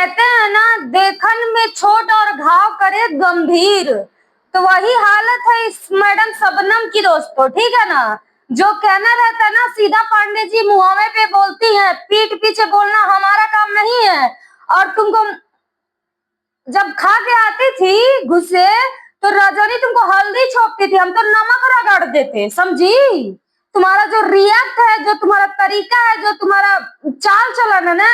कहते हैं ना, देखन में छोट और घाव करे गंभीर। तो वही हालत है इस मैडम शबनम की दोस्तों, ठीक है ना। जो कहना रहता है ना, सीधा पांडे जी मुहावे पे बोलती हैं, पीठ पीछे बोलना हमारा काम नहीं है। और तुमको जब खा के आती थी गुस्से, तो रजनी तुमको हल्दी छोपती थी, हम तो नमक रगड़ देते, समझी। तुम्हारा जो रिएक्ट है, जो तुम्हारा तरीका है, जो तुम्हारा चाल चलन है ना,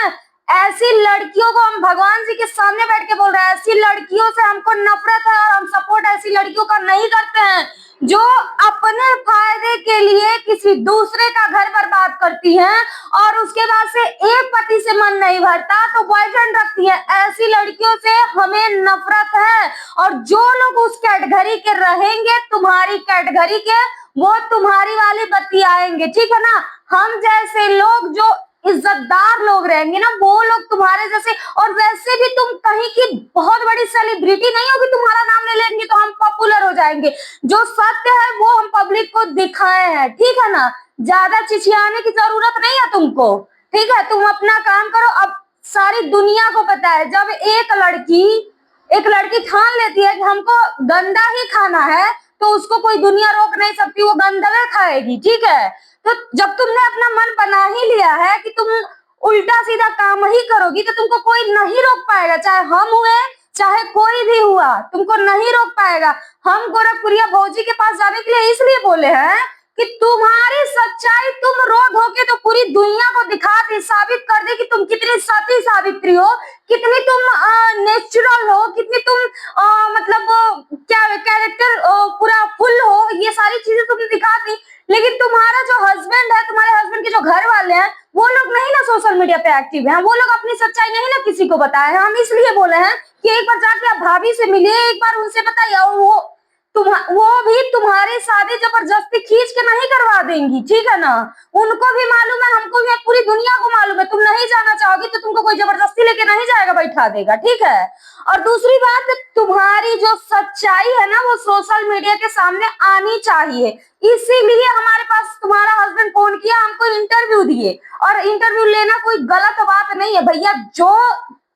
ऐसी लड़कियों को हम भगवान जी के सामने बैठ के बोल रहे हैं, ऐसी लड़कियों से हमको नफरत है और हम सपोर्ट ऐसी लड़कियों का नहीं करते हैं जो अपने फायदे के लिए किसी दूसरे का घर बर्बाद करती हैं और उसके बाद से एक पति से मन नहीं भरता तो बॉयफ्रेंड रखती है। ऐसी लड़कियों से हमें नफरत है। और जो लोग उस कैटेगरी के रहेंगे, तुम्हारी कैटेगरी के, वो तुम्हारी वाली बतियाएंगे, ठीक है ना। हम जैसे लोग जो इज्जतदार लोग रहेंगे ना, वो लोग तुम्हारे जैसे। और वैसे भी तुम कहीं की बहुत बड़ी सेलिब्रिटी नहीं होगी, तुम्हारा नाम ले लेंगे तो हम पॉपुलर हो जाएंगे। जो सत्य है वो हम पब्लिक को दिखाए हैं, ठीक है ना। ज्यादा चिचियाने की जरूरत नहीं है तुमको, ठीक है। तुम अपना काम करो। अब सारी दुनिया को पता है, जब एक लड़की ठान लेती है कि हमको गंदा ही खाना है, तो उसको कोई दुनिया रोक नहीं सकती, वो गंदगा खाएगी, ठीक है। तो जब तुमने अपना मन बना ही लिया है कि तुम उल्टा सीधा काम ही करोगी, तो तुमको कोई नहीं रोक पाएगा। चाहे हम हुए, चाहे कोई भी हुआ, तुमको नहीं रोक पाएगा। हम गोरखपुरिया भौजी के पास जाने के लिए इसलिए बोले हैं कि तुम्हारी सच्चाई तुम रो धो के तो पूरी दुनिया को दिखा दे, साबित कर दे कि तुम कितनी सती सावित्री हो, कितनी तुम नेचुरल हो, कितनी तुम मतलब क्या कैरेक्टर पूरा फुल हो। ये सारी चीजें तुमने दिखा दी। लेकिन तुम्हारा जो हस्बैंड है, तुम्हारे हस्बैंड के जो घर वाले हैं, वो लोग नहीं ना सोशल मीडिया पे एक्टिव हैं, वो लोग अपनी सच्चाई नहीं ना किसी को बताए हैं। हम इसलिए बोले हैं कि एक बार जाके आप भाभी से मिलिए, एक बार उनसे बताइए। और वो भी तुम्हारी शादी जबरदस्ती खींच के नहीं करवा देंगी, ठीक है ना। उनको भी मालूम है, हमको भी, पूरी दुनिया को मालूम है। तुम नहीं जाना चाहोगी तो तुमको कोई जबरदस्ती लेके नहीं जाएगा, बैठा देगा, ठीक है। और दूसरी बात, तुम्हारी जो सच्चाई है ना, वो सोशल मीडिया के सामने आनी चाहिए। इसीलिए हमारे पास तुम्हारा हस्बैंड फोन किया, हमको इंटरव्यू दिए। और इंटरव्यू लेना कोई गलत बात नहीं है भैया। जो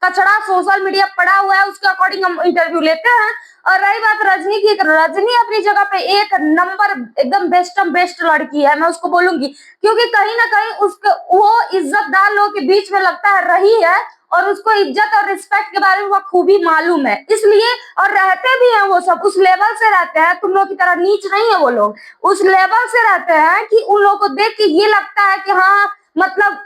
कचड़ा सोशल मीडिया पड़ा हुआ है उसके अकॉर्डिंग हम इंटरव्यू लेते हैं। और रही बात रजनी की, रजनी अपनी जगह पे एक नंबर एकदम बेस्ट लड़की है, मैं उसको बोलूंगी। क्योंकि कहीं ना कहीं उसके वो इज्जतदार लोगों के बीच में लगता है रही है, और उसको इज्जत और रिस्पेक्ट के बारे में खूबी मालूम है, इसलिए। और रहते भी हैं वो सब, उस लेवल से रहते हैं, तुम लोग की तरह नीच नहीं है वो लोग। उस लेवल से रहते हैं कि उन लोगों को देख के ये लगता है कि हाँ, मतलब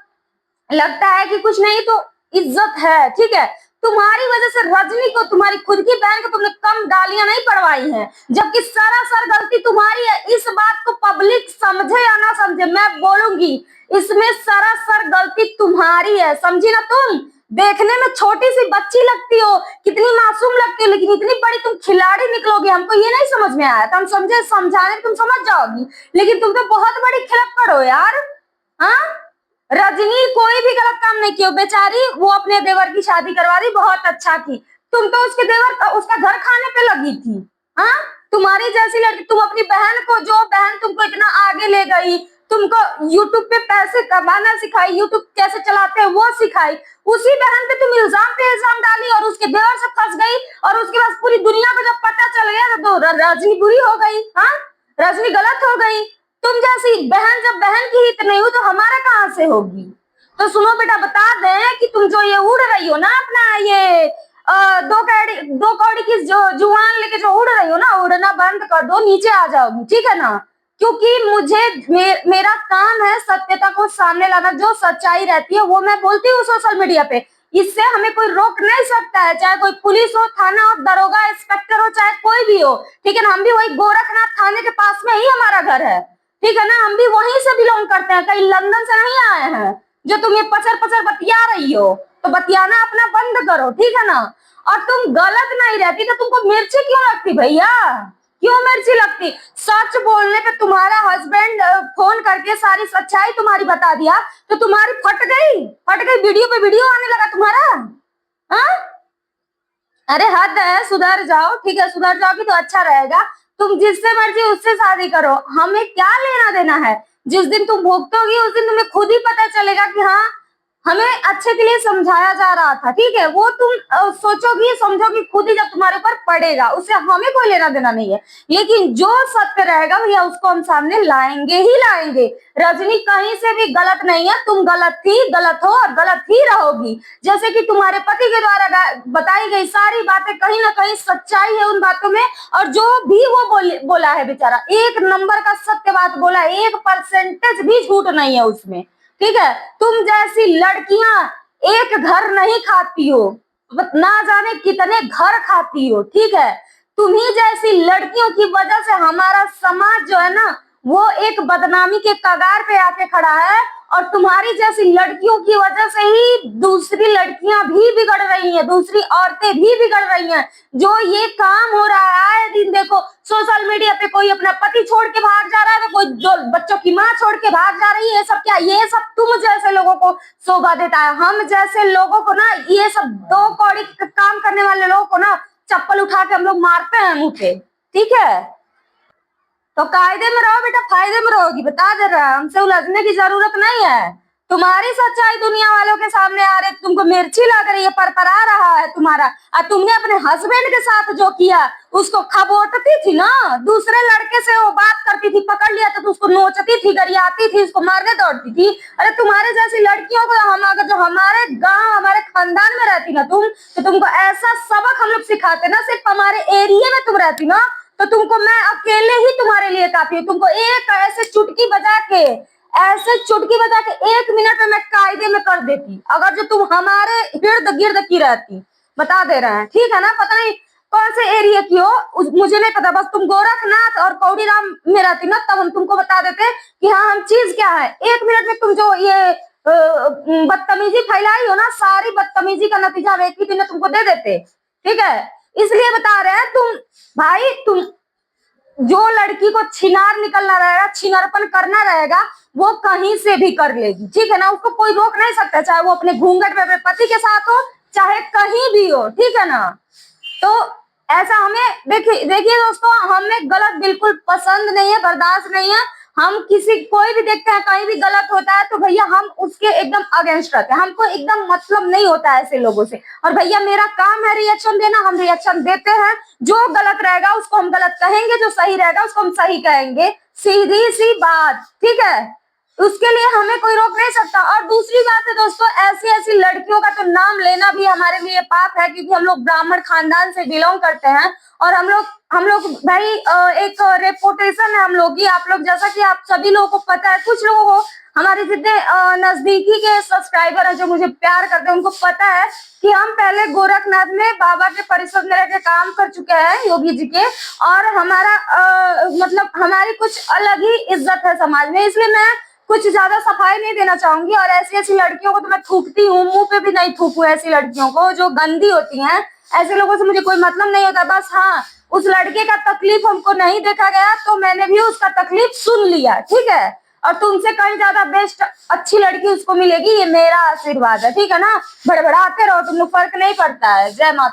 लगता है कि कुछ नहीं तो इज्जत है, ठीक है। तुम्हारी वजह से रजनी को, तुम्हारी खुद की बहन को तुमने कम गालियां नहीं पड़वाई हैं, जबकि सरासर गलती तुम्हारी है। इस बात को पब्लिक समझे या ना समझे, मैं बोलूंगी, इसमें सरासर गलती तुम्हारी है, समझी ना। तुम देखने में छोटी सी बच्ची लगती हो, कितनी मासूम लगती हो, लेकिन इतनी बड़ी तुम खिलाड़ी निकलोगे, हमको ये नहीं समझ में आया था। हम समझे, समझाने तुम समझ जाओगी, लेकिन तुम तो बहुत बड़ी खिलप्पड़ हो यार। हाँ, रजनी कोई भी गलत काम नहीं किया बेचारी, वो अपने देवर की शादी करवा दी, बहुत अच्छा की। तुम तो उसके देवर का, उसका घर खाने पे लगी थी। हाँ, तुम्हारी जैसी लड़की, तुम अपनी बहन को, जो बहन तुमको इतना आगे ले गई, तुमको यूट्यूब पे पैसे कमाना सिखाई, यूट्यूब कैसे चलाते हैं वो सिखाई, उसी बहन पे तुम इल्जाम पे इल्जाम डाली और उसके देवर से फंस गई। और उसके बाद पूरी दुनिया को जब पता चल गया तो रजनी बुरी हो गई। हाँ, रजनी गलत हो गई। तुम जैसी बहन जब बहन की हित नहीं हो तो हमारा कहां से होगी। तो सुनो बेटा, बता दें कि तुम जो ये उड़ रही हो ना, अपना ये दो कौड़ी की जो जुआन लेके जो उड़ रही हो ना, उड़ना बंद कर दो, नीचे आ जाओगी, ठीक है ना। क्योंकि मेरा काम है सत्यता को सामने लाना, जो सच्चाई रहती है वो मैं बोलती हूँ सोशल मीडिया पे। इससे हमें कोई रोक नहीं सकता है, चाहे कोई पुलिस हो, थाना हो, दरोगा, इंस्पेक्टर हो, चाहे कोई भी हो, ठीक है ना। हम भी वही गोरखनाथ थाने के पास में ही हमारा घर है, ठीक है ना। हम भी वहीं से बिलोंग करते हैं, कहीं लंदन से नहीं आए हैं। जो तुम ये पचर पचर बतिया रही हो, तो बतियाना अपना बंद करो, ठीक है ना। और तुम गलत नहीं रहती तो तुमको मिर्ची क्यों लगती भैया, क्यों मिर्ची लगती। सच बोलने पे तुम्हारा हस्बैंड फोन करके सारी सच्चाई तुम्हारी बता दिया तो तुम्हारी फट गई, वीडियो पे वीडियो आने लगा तुम्हारा। हाँ, अरे हद है, सुधर जाओ, ठीक है। सुधर जाओगी तो अच्छा रहेगा। तुम जिससे मर्जी उससे शादी करो, हमें क्या लेना देना है। जिस दिन तुम भुगतोगी उस दिन तुम्हें खुद ही पता चलेगा कि हाँ, हमें अच्छे के लिए समझाया जा रहा था, ठीक है। वो तुम सोचोगी समझोगी खुद ही जब तुम्हारे ऊपर पड़ेगा, उससे हमें कोई लेना देना नहीं है। लेकिन जो सत्य रहेगा भैया उसको हम सामने लाएंगे ही लाएंगे। रजनी कहीं से भी गलत नहीं है, तुम गलत थी, गलत हो और गलत ही रहोगी। जैसे कि तुम्हारे पति के द्वारा बताई गई सारी बातें कहीं ना कहीं सच्चाई है उन बातों में, और जो भी वो बोला है बेचारा एक नंबर का सत्य बात बोला, 1% भी झूठ नहीं है उसमें, ठीक है। तुम जैसी लड़कियां एक घर नहीं खाती हो, ना जाने कितने घर खाती हो, ठीक है। तुम्ही जैसी लड़कियों की वजह से हमारा समाज जो है ना वो एक बदनामी के कगार पे आके खड़ा है, और तुम्हारी जैसी लड़कियों की वजह से ही दूसरी लड़कियां भी बिगड़ रही हैं, दूसरी औरतें भी बिगड़ रही हैं। जो ये काम हो रहा है आए दिन देखो सोशल मीडिया पे, कोई अपना पति छोड़ के भाग जा रहा है, तो कोई जो बच्चों की माँ छोड़ के भाग जा रही है। ये सब क्या, ये सब तुम जैसे लोगों को शोभा देता है। हम जैसे लोगों को ना ये सब दो कौड़ी काम करने वाले लोगों को ना चप्पल उठा के हम लोग मारते हैं मुंह पे, ठीक है। तो कायदे में रहो बेटा, फायदे में रहोगी, बता दे रहा है। हमसे उलझने की जरूरत नहीं है। तुम्हारी सच्चाई दुनिया वालों के सामने आ रही, तुमको मिर्ची लग रही है, परपरा रहा है तुम्हारा। और तुमने अपने हस्बैंड के साथ जो किया उसको खबोटती थी ना, दूसरे लड़के से वो बात करती थी, पकड़ लिया तो उसको नोचती थी, गरियाती थी, उसको मारने दौड़ती थी। अरे तुम्हारे जैसी लड़कियों को हम अगर जो हमारे गांव हमारे खानदान में रहती ना तुम, तो तुमको ऐसा सबक हम लोग सिखाते ना, सिर्फ हमारे एरिया में तुम रहती ना तो तुमको मैं अकेले ही तुम्हारे लिए काफी हूँ। तुमको एक ऐसे चुटकी बजा के, ऐसे चुटकी बजा के 1 मिनट में मैं कायदे में कर देती, अगर जो तुम हमारे इर्द गिर्द की रहती। बता दे रहे हैं, ठीक है ना। पता नहीं कौन से एरिया की हो मुझे नहीं पता, बस तुम गोरखनाथ और कौड़ीराम में रहती ना, तब हम तुमको बता देते कि हाँ हम चीज क्या है। 1 मिनट में तुम जो ये बदतमीजी फैलाई हो ना, सारी बदतमीजी का नतीजा हम एक ही दिन में तुमको दे देते, ठीक है। इसलिए बता रहे हैं तुम भाई, तुम जो लड़की को छिनार निकलना रहेगा, छिनारपन करना रहेगा, वो कहीं से भी कर लेगी, ठीक है ना। उसको कोई रोक नहीं सकता, चाहे वो अपने घूंघट में अपने पति के साथ हो, चाहे कहीं भी हो, ठीक है ना। तो ऐसा हमें देखिए देखिए दोस्तों, हमें गलत बिल्कुल पसंद नहीं है, बर्दाश्त नहीं है। हम किसी कोई भी देखते हैं कहीं भी गलत होता है तो भैया हम उसके एकदम अगेंस्ट रहते हैं, हमको एकदम मतलब नहीं होता है ऐसे लोगों से। और भैया मेरा काम है रिएक्शन देना, हम रिएक्शन देते हैं। जो गलत रहेगा उसको हम गलत कहेंगे, जो सही रहेगा उसको हम सही कहेंगे, सीधी सी बात, ठीक है। उसके लिए हमें कोई रोक नहीं सकता। और दूसरी बात है दोस्तों, ऐसी ऐसी लड़कियों का तो नाम लेना भी हमारे लिए पाप है, क्योंकि हम लोग ब्राह्मण खानदान से बिलोंग करते हैं। और हम लोग भाई एक रेपुटेशन है हम लोग की, आप लोग जैसा कि आप सभी लोगों को पता है, कुछ लोगों को हमारे जितने नजदीकी के सब्सक्राइबर है जो मुझे प्यार करते हैं उनको पता है कि हम पहले गोरखनाथ में बाबा के परिषद में रहकर काम कर चुके हैं योगी जी के, और हमारा मतलब हमारी कुछ अलग ही इज्जत है समाज में। इसलिए मैं कुछ ज्यादा सफाई नहीं देना चाहूंगी, और ऐसी ऐसी लड़कियों को तो मैं थूकती हूँ, मुंह पे भी नहीं थूकू ऐसी लड़कियों को जो गंदी होती हैं। ऐसे लोगों से मुझे कोई मतलब नहीं होता। बस हाँ, उस लड़के का तकलीफ हमको नहीं देखा गया तो मैंने भी उसका तकलीफ सुन लिया, ठीक है। और तुमसे कहीं ज्यादा बेस्ट अच्छी लड़की उसको मिलेगी, ये मेरा आशीर्वाद है, ठीक है ना। बड़बड़ाते रहो तुम लोग, फर्क नहीं पड़ता है। जय माता।